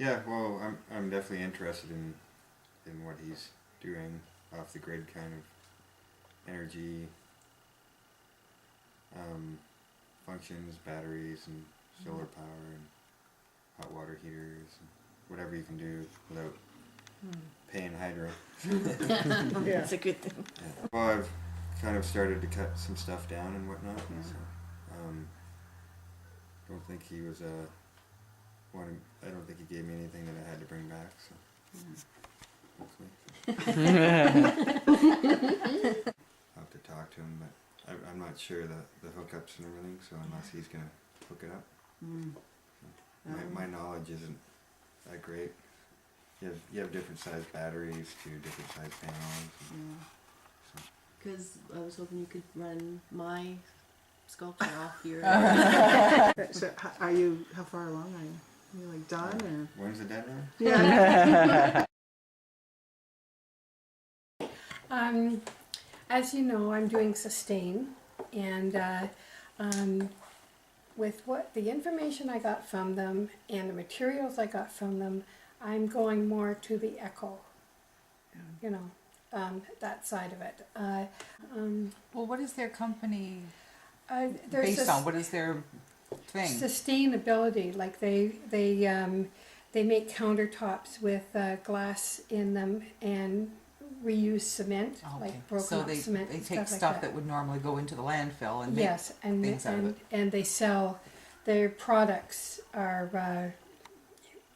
Yeah, well, I'm definitely interested in what he's doing, off the grid kind of energy functions, batteries and solar power and hot water heaters, and whatever you can do without paying hydro. Yeah. That's a good thing. Yeah. Well, I've kind of started to cut some stuff down and whatnot, and so don't think he was I don't think he gave me anything that I had to bring back, so hopefully. I'll have to talk to him, but I'm not sure the hookups and everything, so unless he's going to hook it up. So my knowledge isn't that great. You have different size batteries to different size panels. Because I was hoping you could run my sculpture off your... So how far along are you? Are you like done or? When's the deadline? Yeah. As you know, I'm doing sustain, and with what the information I got from them and the materials I got from them, I'm going more to the eco, you know, that side of it. Well, what is their company There's based on? What is their thing? sustainability, like they make countertops with glass in them and reuse cement, like broken so up cement. they and take stuff stuff like that would normally go into the landfill and yes, and things out of it. and they sell their products are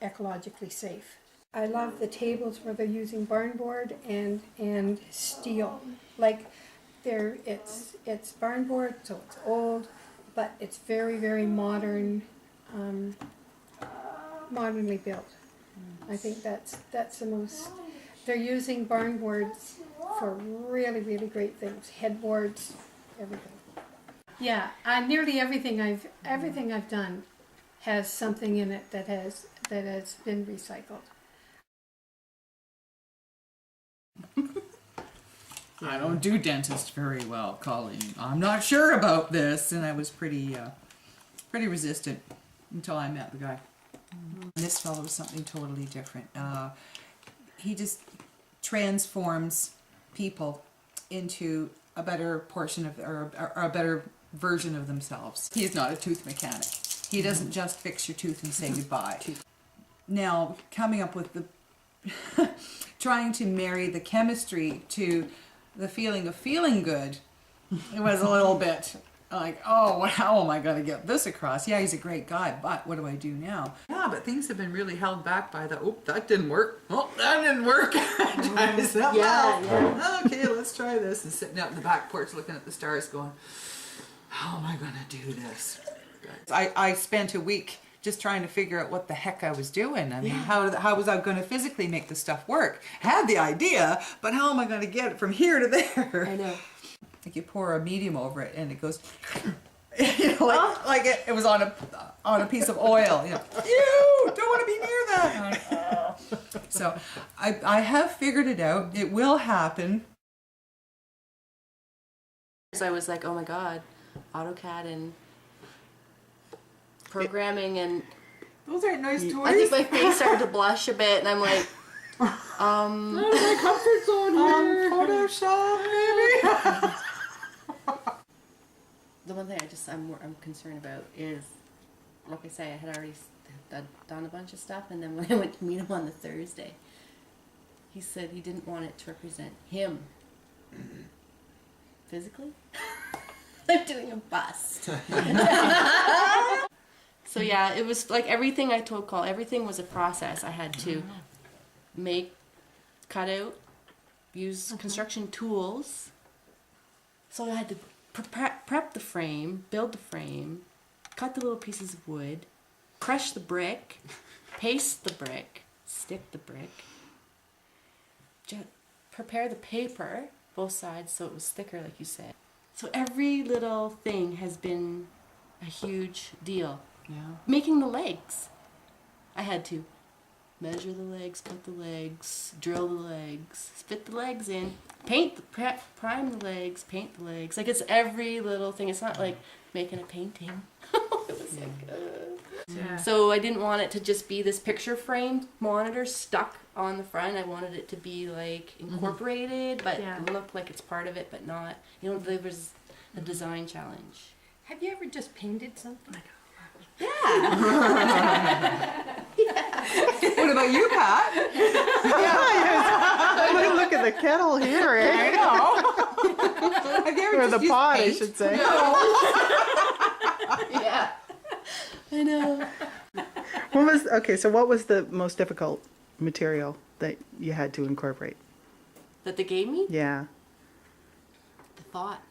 ecologically safe. I love the tables where they're using barn board and steel. Like it's barn board, so it's old, but it's very, very modern, modernly built. I think that's the most. They're using barn boards for really, really great things. Headboards, everything. Yeah, nearly everything I've done has something in it that has been recycled. I don't do dentist very well, Colleen. I'm not sure about this, and I was pretty resistant until I met the guy. This fellow was something totally different. He just transforms people into a better portion of, or a better version of themselves. He is not a tooth mechanic. He doesn't just fix your tooth and say goodbye. Now, coming up with the trying to marry the chemistry to the feeling of feeling good, it was a little bit like, oh, how am I going to get this across? Yeah, he's a great guy, but what do I do now? Yeah, but things have been really held back by the, oh, that didn't work. Oh, that didn't work. Yeah. Okay, let's try this. And sitting out in the back porch looking at the stars going, how am I going to do this? I spent a week just trying to figure out what the heck I was doing. I mean, how was I going to physically make this stuff work? Had the idea, but how am I going to get it from here to there? I know. Like you pour a medium over it and it goes, you know, like it was on a piece of oil. You know, ew, don't want to be near that. So I have figured it out. It will happen. So I was like, oh my God, AutoCAD and programming, and Those aren't nice toys. I think my face started to blush a bit, and I'm like, Out of my comfort zone here. Photoshop, maybe. the one thing I'm concerned about is, like I say, I had already done a bunch of stuff, and then when I went to meet him on the Thursday, he said he didn't want it to represent him physically. I'm doing a bust. So yeah, it was like everything I told Cole, everything was a process. I had to make, cut out, use construction tools. So I had to prep the frame, build the frame, cut the little pieces of wood, crush the brick, paste the brick, stick the brick, prepare the paper, both sides so it was thicker like you said. So every little thing has been a huge deal. Yeah. Making the legs. I had to measure the legs, cut the legs, drill the legs, fit the legs in, paint the prime the legs, paint the legs. Like it's every little thing. It's not like making a painting. It was like Yeah. So I didn't want it to just be this picture frame monitor stuck on the front. I wanted it to be like incorporated, but Yeah. look like it's part of it, but not. You know, there was a design challenge. Have you ever just painted something? Yeah. What about you, Pat? Look at the kettle here, eh? I know. Have you ever Or just the used pot, I paint? should say. Yeah. I know. What was the most difficult material that you had to incorporate? That they gave me? Yeah. The thought.